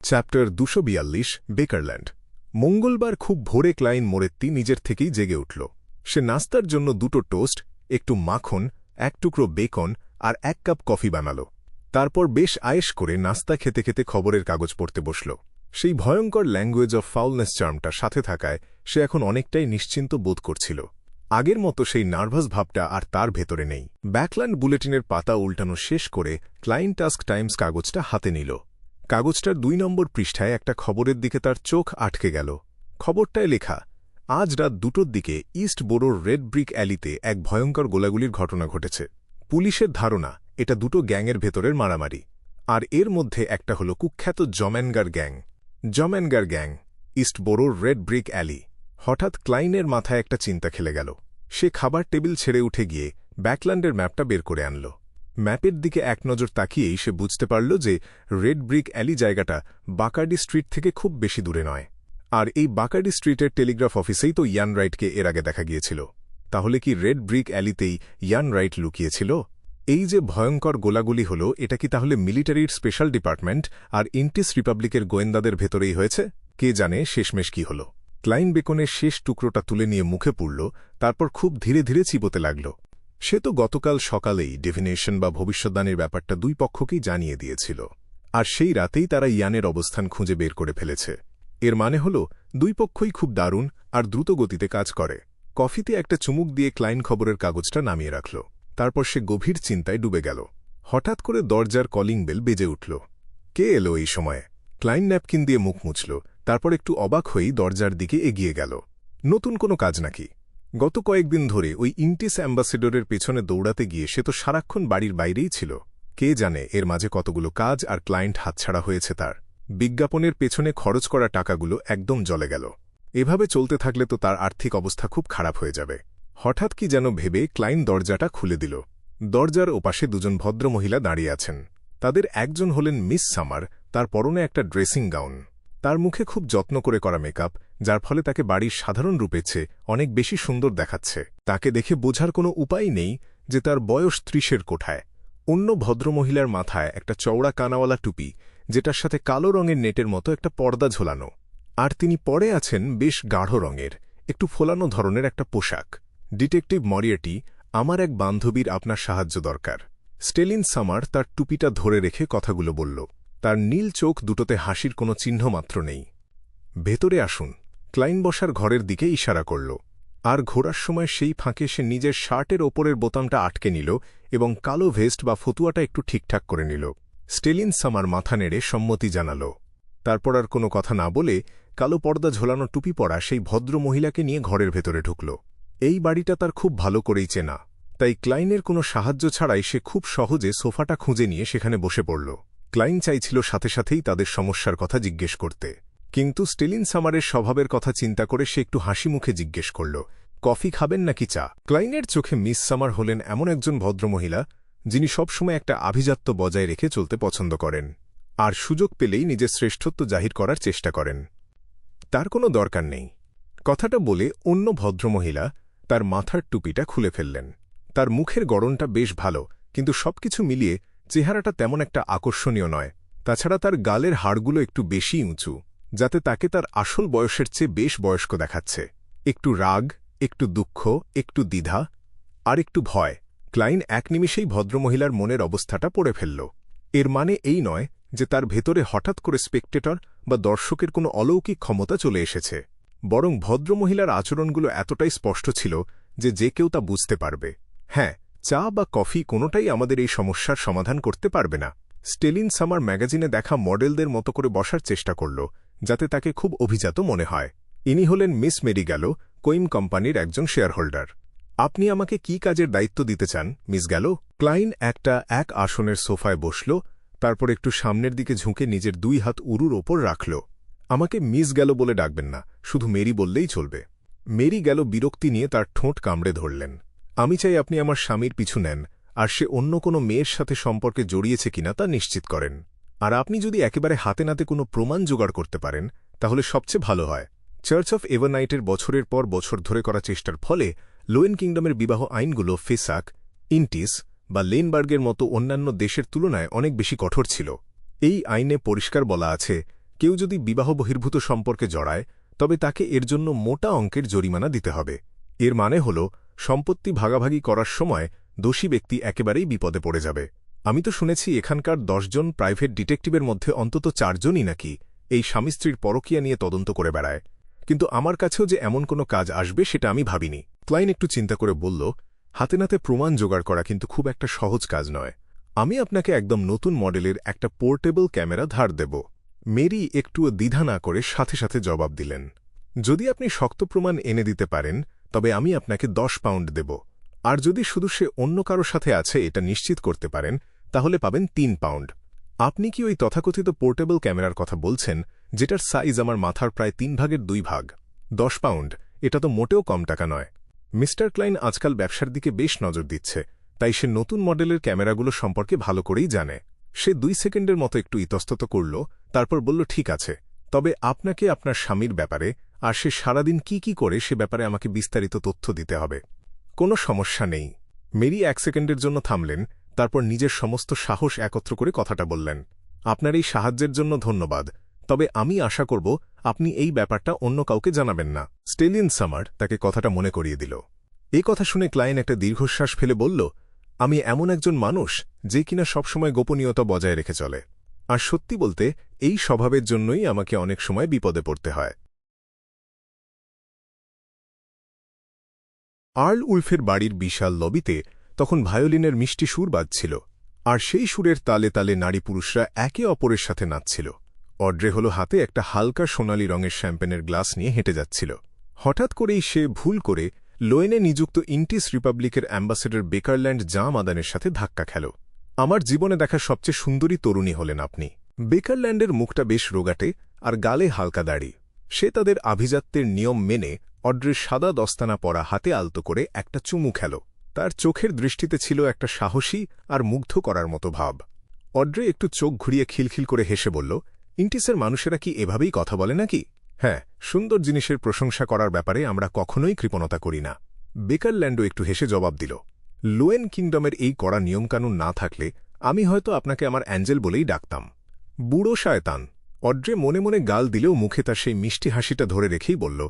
Chapter 242 বেকারল্যান্ড। মঙ্গলবার খুব ভোরে ক্লাইন মোরেত্তি নিজের থেকেই জেগে উঠল। সে নাস্তার জন্য 2টো টোস্ট, একটু মাখন, 1 টুকরো বেকন আর 1 কাপ কফি বানাল। তারপর বেশ আয়েশ করে নাস্তা খেতে খেতে খবরের কাগজ পড়তে বসল। সেই ভয়ঙ্কর ল্যাঙ্গুয়েজ অফ ফাউলনেস চার্মটা সাথে থাকায় সে এখন অনেকটাই নিশ্চিন্ত বোধ করছিল। আগের মতো সেই নার্ভাস ভাবটা আর তার ভেতরে নেই। ব্যাকল্যান্ড বুলেটিনের পাতা উল্টানো শেষ করে ক্লাইন টাস্ক টাইমস কাগজটা হাতে নিল। কাগজটার 2 নম্বর পৃষ্ঠায় একটা খবরের দিকে তার চোখ আটকে গেল। খবরটায় লেখা, আজ রাত 2টোর দিকে ইস্ট বোরোর রেড ব্রিক অ্যালিতে এক ভয়ঙ্কর গোলাগুলির ঘটনা ঘটেছে। পুলিশের ধারণা এটা 2টো গ্যাংয়ের ভেতরের মারামারি, আর এর মধ্যে একটা হল কুখ্যাত জম্যানগার গ্যাং। জম্যানগার গ্যাং, ইস্ট বোরোর রেড ব্রিক অ্যালি। হঠাৎ ক্লাইনের মাথায় একটা চিন্তা খেলে গেল। সে খাবার টেবিল ছেড়ে উঠে গিয়ে ব্যাকল্যান্ডের ম্যাপটা বের করে আনল। ম্যাপের দিকে এক নজর তাকিয়েই সে বুঝতে পারল যে রেড ব্রিক অ্যালি জায়গাটা বাকার্ডি স্ট্রিট থেকে খুব বেশি দূরে নয়। আর এই বাকার্ডি স্ট্রিটের টেলিগ্রাফ অফিসেই তো ইয়ান রাইটকে এর আগে দেখা গিয়েছিল। তাহলে কি রেড ব্রিক অ্যালিতেই ইয়ান রাইট লুকিয়েছিল? এই যে ভয়ঙ্কর গোলাগুলি হল, এটা কি তাহলে মিলিটারির স্পেশাল ডিপার্টমেন্ট আর ইন্টিস রিপাবলিকের গোয়েন্দাদের ভেতরেই হয়েছে? কে জানে শেষমেশ কি হল। ক্লাইন বেকনের শেষ টুকরোটা তুলে নিয়ে মুখে পুরল, তারপর খুব ধীরে ধীরে চিবোতে লাগল। সে তো গতকাল সকালেই ডিভিনেশন বা ভবিষ্যদ্বাণীর ব্যাপারটা 2 পক্ষকেই জানিয়ে দিয়েছিল, আর সেই রাতেই তারা ইয়ানের অবস্থান খুঁজে বের করে ফেলেছে। এর মানে হল 2 পক্ষই খুব দারুণ আর দ্রুত গতিতে কাজ করে। কফিতে একটা চুমুক দিয়ে ক্লাইন খবরের কাগজটা নামিয়ে রাখল। তারপর সে গভীর চিন্তায় ডুবে গেল। হঠাৎ করে দরজার কলিং বেল বেজে উঠল। কে এলো এই সময়ে? ক্লাইন ন্যাপকিন দিয়ে মুখ মুছল, তারপর একটু অবাক হয়েই দরজার দিকে এগিয়ে গেল। নতুন কোনো কাজ নাকি? গত কয়েকদিন ধরে ওই ইন্টিস অ্যাম্বাসেডরের পেছনে দৌড়াতে গিয়ে সে তো সারাক্ষণ বাড়ির বাইরেই ছিল। কে জানে এর মাঝে কতগুলো কাজ আর ক্লায়েন্ট হাতছাড়া হয়েছে তার। বিজ্ঞাপনের পেছনে খরচ করা টাকাগুলো একদম জলে গেল। এভাবে চলতে থাকলে তো তার আর্থিক অবস্থা খুব খারাপ হয়ে যাবে। হঠাৎ কি যেন ভেবে ক্লাইন দরজাটা খুলে দিল। দরজার ওপাশে 2জন ভদ্রমহিলা দাঁড়িয়ে আছেন। তাদের একজন হলেন মিস সামার, তার পরনে একটা ড্রেসিং গাউন। তার মুখে খুব যত্ন করে করা মেকআপ, যার ফলে তাকে বাড়ির সাধারণ রূপের চেয়ে অনেক বেশি সুন্দর দেখাচ্ছে। তাকে দেখে বোঝার কোনো উপায় নেই যে তার বয়স 30-এর কোঠায়। অন্য ভদ্রমহিলার মাথায় একটা চওড়া কানাওয়ালা টুপি, যেটার সাথে কালো রঙের নেটের মতো একটা পর্দা ঝোলানো। আর তিনি পরে আছেন বেশ গাঢ় রঙের, একটু ফোলানো ধরনের একটা পোশাক। ডিটেকটিভ মরিয়ার্টি, আমার এক বান্ধবীর আপনার সাহায্য দরকার। স্টেলিন সামার তার টুপিটা ধরে রেখে কথাগুলো বলল। তার নীল চোখ দুটোতে হাসির কোনো চিহ্ন মাত্র নেই। ভেতরে আসুন। ক্লাইন বসার ঘরের দিকে ইশারা করল। আর ঘোরার সময় সেই ফাঁকে সে নিজের শার্টের ওপরের বোতামটা আটকে নিল এবং কালো ভেস্ট বা ফতুয়াটা একটু ঠিকঠাক করে নিল। স্টেলিন সামার মাথা নেড়ে সম্মতি জানাল। তারপর আর কোনো কথা না বলে কালো পর্দা ঝোলানো টুপি পরা সেই ভদ্র মহিলাকে নিয়ে ঘরের ভেতরে ঢুকল। এই বাড়িটা তার খুব ভালো করেই চেনা, তাই ক্লাইনের কোনো সাহায্য ছাড়াই সে খুব সহজে সোফাটা খুঁজে নিয়ে সেখানে বসে পড়ল। ক্লাইন চাইছিল সাথে সাথেই তাদের সমস্যার কথা জিজ্ঞেস করতে, কিন্তু স্টেলিন সামারের স্বভাবের কথা চিন্তা করে সে একটু হাসি মুখে জিজ্ঞেস করল, কফি খাবেন নাকি চা? ক্লাইনের চোখে মিস সামার হলেন এমন একজন ভদ্রমহিলা যিনি সবসময় একটা আভিজাত্য বজায় রেখে চলতে পছন্দ করেন, আর সুযোগ পেলেই নিজের শ্রেষ্ঠত্ব জাহির করার চেষ্টা করেন। তার কোনো দরকার নেই। কথাটা বলে অন্য ভদ্রমহিলা তার মাথার টুপিটা খুলে ফেললেন। তার মুখের গড়নটা বেশ ভালো, কিন্তু সবকিছু মিলিয়ে চেহারাটা তেমন একটা আকর্ষণীয় নয়। তাছাড়া তার গালের হাড়গুলো একটু বেশি উঁচু, যাতে তাকে তার আসল বয়সের চেয়ে বেশ বয়স্ক দেখাচ্ছে। একটু রাগ, একটু দুঃখ, একটু দ্বিধা, আর একটু ভয়। ক্লাইন এক নিমিষেই ভদ্রমহিলার মনের অবস্থাটা পড়ে ফেলল। এর মানে এই নয় যে তার ভেতরে হঠাৎ করে স্পেকটেটর বা দর্শকের কোনো অলৌকিক ক্ষমতা চলে এসেছে, বরং ভদ্রমহিলার আচরণগুলো এতটাই স্পষ্ট ছিল যে যে কেউ তা বুঝতে পারবে। হ্যাঁ, চা বা কফি কোনোটাই আমাদের এই সমস্যার সমাধান করতে পারবে না। স্টেলিন সামার ম্যাগাজিনে দেখা মডেলদের মতো করে বসার চেষ্টা করল, যাতে তাকে খুব অভিজাত মনে হয়। ইনি হলেন মিস মেরি গ্যালো, কোইম কোম্পানির একজন শেয়ারহোল্ডার। আপনি আমাকে কি কাজের দায়িত্ব দিতে চান, মিস গ্যালো? ক্লাইন এক আসনের সোফায় বসল, তারপর একটু সামনের দিকে ঝুঁকে নিজের 2 হাত উরুর ওপর রাখল। আমাকে মিস গ্যালো বলে ডাকবেন না, শুধু মেরি বললেই চলবে। মেরি গ্যালো বিরক্তি নিয়ে তার ঠোঁট কামড়ে ধরলেন। আমি চাই আপনি আমার স্বামীর পিছু নেন, আর সে অন্য কোনো মেয়ের সাথে সম্পর্কে জড়িয়েছে কিনা তা নিশ্চিত করেন। আর আপনি যদি একেবারে হাতে নাতে কোনো প্রমাণ জোগাড় করতে পারেন, তাহলে সবচেয়ে ভালো হয়। চার্চ অফ এভারনাইটের বছরের পর বছর ধরে করা চেষ্টার ফলে লোয়েন কিংডমের বিবাহ আইনগুলো ফেসাক, ইন্টিস বা লেনবার্গের মতো অন্যান্য দেশের তুলনায় অনেক বেশি কঠোর ছিল। এই আইনে পরিষ্কার বলা আছে কেউ যদি বিবাহ বহির্ভূত সম্পর্কে জড়ায় তবে তাকে এর জন্য মোটা অঙ্কের জরিমানা দিতে হবে। এর মানে হল সম্পত্তি ভাগাভাগি করার সময় দোষী ব্যক্তি একেবারেই বিপদে পড়ে যাবে। আমি তো শুনেছি এখানকার 10 জন প্রাইভেট ডিটেকটিভের মধ্যে অন্তত 4 জনই নাকি এই স্বামী স্ত্রীর পরকীয়া নিয়ে তদন্ত করে বেড়ায়, কিন্তু আমার কাছেও যে এমন কোনো কাজ আসবে সেটা আমি ভাবিনি। ক্লাইন একটু চিন্তা করে বলল, হাতে নাতে প্রমাণ জোগাড় করা কিন্তু খুব একটা সহজ কাজ নয়। আমি আপনাকে একদম নতুন মডেলের একটা পোর্টেবল ক্যামেরা ধার দেব। মেরি একটুও দ্বিধা না করে সাথে সাথে জবাব দিলেন, যদি আপনি শক্ত প্রমাণ এনে দিতে পারেন তবে আমি আপনাকে 10 পাউন্ড দেব, আর যদি শুধু সে অন্য কারো সাথে আছে এটা নিশ্চিত করতে পারেন তাহলে পাবেন 3 পাউন্ড। আপনি কি ওই তথাকথিত পোর্টেবল ক্যামেরার কথা বলছেন যেটার সাইজ আমার মাথার প্রায় 3 ভাগের 2 ভাগ? 10 পাউন্ড, এটা তো মোটেও কম টাকা নয়। মিস্টার ক্লাইন আজকাল ব্যবসার দিকে বেশ নজর দিচ্ছে, তাই সে নতুন মডেলের ক্যামেরাগুলো সম্পর্কে ভালো করেই জানে। সে 2 সেকেন্ডের মতো একটু ইতস্তত করল, তারপর বলল, ঠিক আছে, তবে আপনাকে আপনার স্বামীর ব্যাপারে আর সে সারাদিন কি করে সে ব্যাপারে আমাকে বিস্তারিত তথ্য দিতে হবে। কোনো সমস্যা নেই। মেরি 1 সেকেন্ডের জন্য থামলেন, তারপর নিজের সমস্ত সাহস একত্র করে কথাটা বললেন, আপনার এই সাহায্যের জন্য ধন্যবাদ, তবে আমি আশা করব আপনি এই ব্যাপারটা অন্য কাউকে জানাবেন না। স্টেলিন সামার তাকে কথাটা মনে করিয়ে দিল। এই কথা শুনে ক্লাইন একটা দীর্ঘশ্বাস ফেলে বলল, আমি এমন একজন মানুষ যে কিনা সবসময় গোপনীয়তা বজায় রেখে চলে, আর সত্যি বলতে এই স্বভাবের জন্যই আমাকে অনেক সময় বিপদে পড়তে হয়। আর্ল উলফের বাড়ির বিশাল লবিতে তখন ভায়োলিনের মিষ্টি সুর বাজছিল, আর সেই সুরের তালে তালে নারী পুরুষরা একে অপরের সাথে নাচছিল। অড্রে হল হাতে একটা হালকা সোনালি রঙের শ্যাম্পেনের গ্লাস নিয়ে হেঁটে যাচ্ছিল। হঠাৎ করেই সে ভুল করে লোয়েনে নিযুক্ত ইন্টিস রিপাবলিকের অ্যাম্বাসেডর বেকারল্যান্ড জাঁ মাদানের সাথে ধাক্কা খেল। আমার জীবনে দেখা সবচেয়ে সুন্দরী তরুণী হলেন আপনি। বেকারল্যান্ডের মুখটা বেশ রোগাটে আর গালে হালকা দাড়ি। সে তাদের আভিজাত্যের নিয়ম মেনে অড্রের সাদা দস্তানা পরা হাতে আলতো করে একটা চুমু খেল। তার চোখের দৃষ্টিতে ছিল একটা সাহসী আর মুগ্ধ করার মতো ভাব। অড্রে একটু চোখ ঘুরিয়ে খিলখিল করে হেসে বলল, ইন্টিসের মানুষেরা কি এভাবেই কথা বলে নাকি? হ্যাঁ, সুন্দর জিনিসের প্রশংসা করার ব্যাপারে আমরা কখনোই কৃপণতা করি না। বেকারল্যান্ডও একটু হেসে জবাব দিল, লোয়েন কিংডমের এই কড়া নিয়মকানুন না থাকলে আমি হয়তো আপনাকে আমার অ্যাঞ্জেল বলেই ডাকতাম। বুড়ো শয়তান। অড্রে মনে মনে গাল দিলেও মুখে তার সেই মিষ্টি হাসিটা ধরে রেখেই বলল,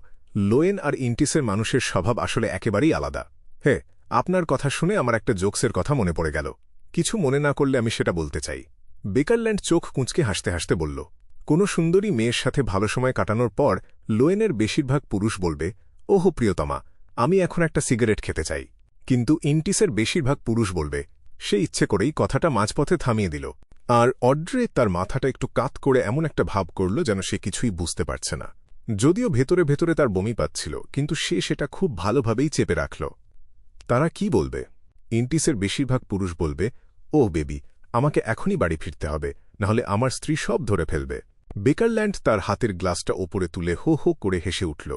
লোয়েন আর ইন্টিসের মানুষের স্বভাব আসলে একেবারেই আলাদা। হে, আপনার কথা শুনে আমার একটা জোকসের কথা মনে পড়ে গেল। কিছু মনে না করলে আমি সেটা বলতে চাই। বেকারল্যান্ড চোখ কুঁচকে হাসতে হাসতে বলল, কোনো সুন্দরী মেয়ের সাথে ভালো সময় কাটানোর পর লোয়েনের বেশিরভাগ পুরুষ বলবে, ওহো প্রিয়তমা, আমি এখন একটা সিগারেট খেতে চাই। কিন্তু ইন্টিসের বেশিরভাগ পুরুষ বলবে, সে ইচ্ছে করেই কথাটা মাঝপথে থামিয়ে দিল। আর অড্রে তার মাথাটা একটু কাত করে এমন একটা ভাব করল যেন সে কিছুই বুঝতে পারছে না। যদিও ভেতরে ভেতরে তার বমি পাচ্ছিল, কিন্তু সে সেটা খুব ভালোভাবেই চেপে রাখল। তারা কি বলবে? ইন্টিসের বেশিরভাগ পুরুষ বলবে, ওহ বেবি, আমাকে এখনই বাড়ি ফিরতে হবে, নাহলে আমার স্ত্রী সব ধরে ফেলবে। বেকারল্যান্ড তার হাতের গ্লাসটা ওপরে তুলে হো হো করে হেসে উঠল।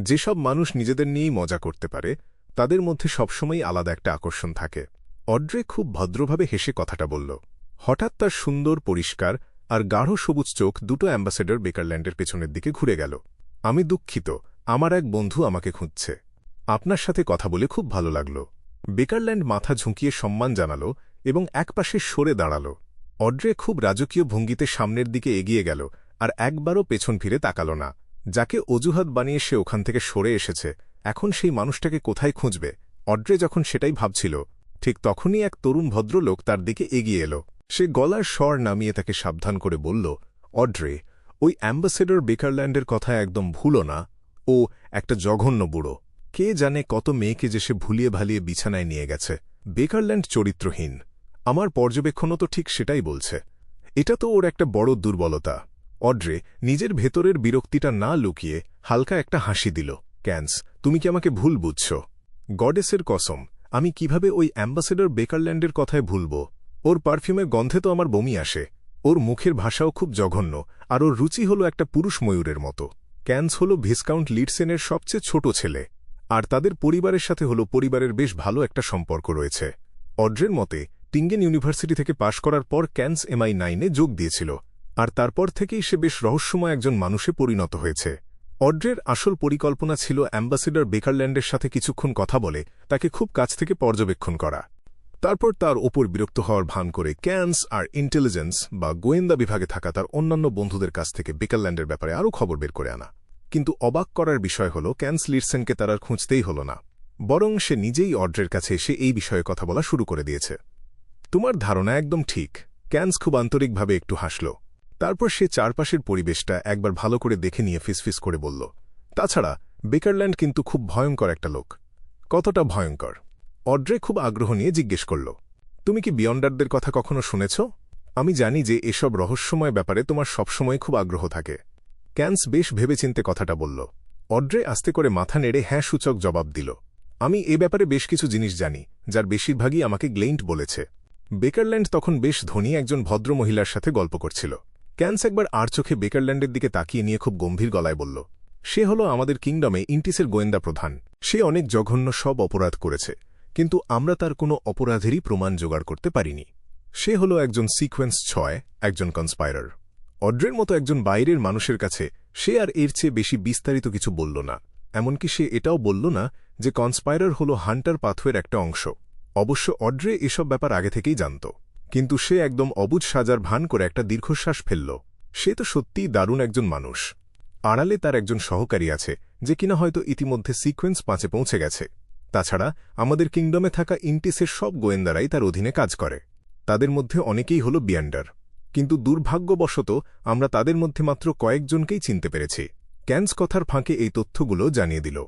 যেসব মানুষ নিজেদের নিয়েই মজা করতে পারে তাদের মধ্যে সবসময়ই আলাদা একটা আকর্ষণ থাকে। অড্রে খুব ভদ্রভাবে হেসে কথাটা বলল। হঠাৎ তার সুন্দর, পরিষ্কার আর গাঢ় সবুজ চোখ দুটো অ্যাম্বাসেডর বেকারল্যান্ডের পেছনের দিকে ঘুরে গেল। আমি দুঃখিত, আমার এক বন্ধু আমাকে খুঁজছে। আপনার সাথে কথা বলে খুব ভালো লাগল। বেকারল্যান্ড মাথা ঝুঁকিয়ে সম্মান জানাল এবং একপাশে সরে দাঁড়াল। অড্রে খুব রাজকীয় ভঙ্গিতে সামনের দিকে এগিয়ে গেল আর একবারও পেছন ফিরে তাকাল না। যাকে অজুহাত বানিয়ে সে ওখান থেকে সরে এসেছে, এখন সেই মানুষটাকে কোথায় খুঁজবে? অড্রে যখন সেটাই ভাবছিল, ঠিক তখনই এক তরুণ ভদ্রলোক তার দিকে এগিয়ে এল। সে গলার স্বর নামিয়ে তাকে সাবধান করে বলল, অড্রে, ওই অ্যাম্বাসেডর বেকারল্যান্ডের কথা একদম ভুলো না। ও একটা জঘন্য বুড়ো। কে জানে কত মেয়েকে যে সে ভুলিয়ে ভালিয়ে বিছানায় নিয়ে গেছে। বেকারল্যান্ড চরিত্রহীন। আমার পর্যবেক্ষণও তো ঠিক সেটাই বলছে। এটা তো ওর একটা বড় দুর্বলতা। অড্রে নিজের ভেতরের বিরক্তিটা না লুকিয়ে হালকা একটা হাসি দিল। ক্যান্স, তুমি কি আমাকে ভুল বুঝছ? গডেসের কসম, আমি কিভাবে ওই অ্যাম্বাসেডর বেকারল্যান্ডের কথায় ভুলব? ওর পারফিউমের গন্ধে তো আমার বমি আসে। ওর মুখের ভাষাও খুব জঘন্য, আর ওর রুচি হল একটা পুরুষ ময়ূরের মতো। ক্যান্স হল ভিসকাউন্ট লিডসেনের সবচেয়ে ছোট ছেলে, আর তাদের পরিবারের সাথে হল পরিবারের বেশ ভালো একটা সম্পর্ক রয়েছে। অড্রের মতে টিঙ্গেন ইউনিভার্সিটি থেকে পাশ করার পর ক্যান্স MI9-এ যোগ দিয়েছিল, আর তারপর থেকেই সে বেশ রহস্যময় একজন মানুষে পরিণত হয়েছে। অড্রের আসল পরিকল্পনা ছিল অ্যাম্বাসেডর বেকারল্যান্ডের সাথে কিছুক্ষণ কথা বলে তাকে খুব কাছ থেকে পর্যবেক্ষণ করা। তারপর তার ওপর বিরক্ত হওয়ার ভান করে ক্যান্স আর ইন্টেলিজেন্স বা গোয়েন্দা বিভাগে থাকা তার অন্যান্য বন্ধুদের কাছ থেকে বেকারল্যান্ডের ব্যাপারে আরও খবর বের করে আনা। কিন্তু অবাক করার বিষয় হল ক্যান্স লিরসেনকে তার আর খুঁজতেই হল না, বরং সে নিজেই অড্রের কাছে এসে এই বিষয়ে কথা বলা শুরু করে দিয়েছে। তোমার ধারণা একদম ঠিক। ক্যান্স খুব আন্তরিকভাবে একটু হাসল। তারপর সে চারপাশের পরিবেশটা একবার ভালো করে দেখে নিয়ে ফিসফিস করে বলল, তাছাড়া বেকারল্যান্ড কিন্তু খুব ভয়ঙ্কর একটা লোক। কতটা ভয়ঙ্কর? অড্রে খুব আগ্রহ নিয়ে জিজ্ঞেস করল, তুমি কি বিয়ন্ডারদের কথা কখনো শুনেছ? আমি জানি যে এসব রহস্যময় ব্যাপারে তোমার সবসময় খুব আগ্রহ থাকে। ক্যান্স বেশ ভেবেচিন্তে কথাটা বলল। অড্রে আস্তে করে মাথা নেড়ে হ্যাঁ সূচক জবাব দিল। আমি এ ব্যাপারে বেশ কিছু জিনিস জানি, যার বেশিরভাগই আমাকে গ্লেইন্ট বলেছে। বেকারল্যান্ড তখন বেশ ধনী একজন ভদ্র মহিলার সাথে গল্প করছিল। ক্যান্স একবার আর চোখে বেকারল্যান্ডের দিকে তাকিয়ে নিয়ে খুব গম্ভীর গলায় বলল, সে হল আমাদের কিংডমে ইন্টিসের গোয়েন্দা প্রধান। সে অনেক জঘন্য সব অপরাধ করেছে, কিন্তু আমরা তার কোনো অপরাধেরই প্রমাণ জোগাড় করতে পারিনি। সে হল একজন সিকোয়েন্স 6, একজন কনস্পাইরার। অড্রের মতো একজন বাইরের মানুষের কাছে সে আর এর চেয়ে বেশি বিস্তারিত কিছু বলল না। এমনকি সে এটাও বলল না যে কনস্পাইরার হল হান্টার পাথওয়ের একটা অংশ। অবশ্য অড্রে এসব ব্যাপার আগে থেকেই জানত, কিন্তু সে একদম অবুঝ সাজার ভান করে একটা দীর্ঘশ্বাস ফেলল। সে তো সত্যিই দারুণ একজন মানুষ। আড়ালে তার একজন সহকারী আছে, যে কিনা হয়তো ইতিমধ্যে সিকোয়েন্স 5-এ পৌঁছে গেছে। তাছাড়া আমাদের কিংডমে থাকা ইন্টিসের সব গোয়েন্দারাই তার অধীনে কাজ করে। তাদের মধ্যে অনেকেই হল বিয়ান্ডার, কিন্তু দুর্ভাগ্যবশত আমরা তাদের মধ্যে মাত্র কয়েকজনকেই চিনতে পেরেছি। ক্যান্স কথার ফাঁকে এই তথ্যগুলো জানিয়ে দিল।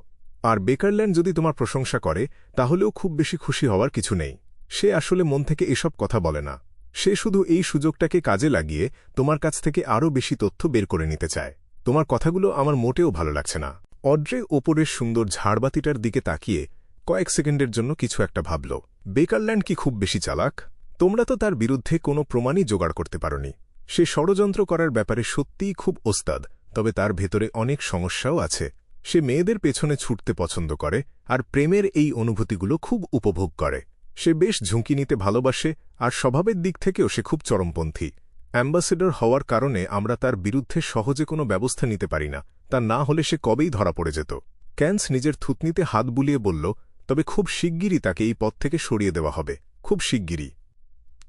আর বেকারল্যান্ড যদি তোমার প্রশংসা করে, তাহলেও খুব বেশি খুশি হওয়ার কিছু নেই। সে আসলে মন থেকে এসব কথা বলে না। সে শুধু এই সুযোগটাকে কাজে লাগিয়ে তোমার কাছ থেকে আরও বেশি তথ্য বের করে নিতে চায়। তোমার কথাগুলো আমার মোটেও ভালো লাগছে না। অড্রে ওপরের সুন্দর ঝাড়বাতিটার দিকে তাকিয়ে কয়েক সেকেন্ডের জন্য কিছু একটা ভাবল। বেকারল্যান্ড কি খুব বেশি চালাক? তোমরা তো তার বিরুদ্ধে কোনো প্রমাণই জোগাড় করতে পারোনি। সে ষড়যন্ত্র করার ব্যাপারে সত্যিই খুব ওস্তাদ, তবে তার ভেতরে অনেক সমস্যাও আছে। সে মেয়েদের পেছনে ছুটতে পছন্দ করে আর প্রেমের এই অনুভূতিগুলো খুব উপভোগ করে। সে বেশ ঝুঁকি নিতে ভালোবাসে আর স্বভাবের দিক থেকেও সে খুব চরমপন্থী। অ্যাম্বাসেডর হওয়ার কারণে আমরা তার বিরুদ্ধে সহজে কোনো ব্যবস্থা নিতে পারি না, তা না হলে সে কবেই ধরা পড়ে যেত। ক্যান্স নিজের থুতনিতে হাত বুলিয়ে বলল, তবে খুব শিগগিরই তাকে এই পথ থেকে সরিয়ে দেওয়া হবে, খুব শিগগিরই।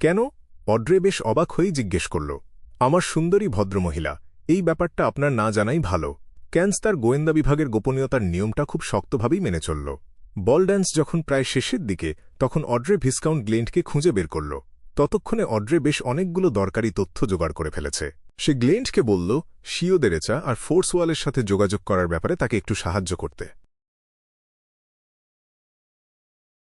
কেন? অড্রে বেশ অবাক হয়েই জিজ্ঞেস করল। আমার সুন্দরী ভদ্রমহিলা, এই ব্যাপারটা আপনার না জানাই ভালো। ক্যান্স তার গোয়েন্দা বিভাগের গোপনীয়তার নিয়মটা খুব শক্তভাবেই মেনে চলল। বল ড্যান্স যখন প্রায় শেষের দিকে, তখন অড্রে ভিসকাউন্ট গ্লেন্টকে খুঁজে বের করল। ততক্ষণে অড্রে বেশ অনেকগুলো দরকারি তথ্য জোগাড় করে ফেলেছে। সে গ্লেন্টকে বলল শিওদেরেচা আর ফোর্সওয়ালের সাথে যোগাযোগ করার ব্যাপারে তাকে একটু সাহায্য করতে।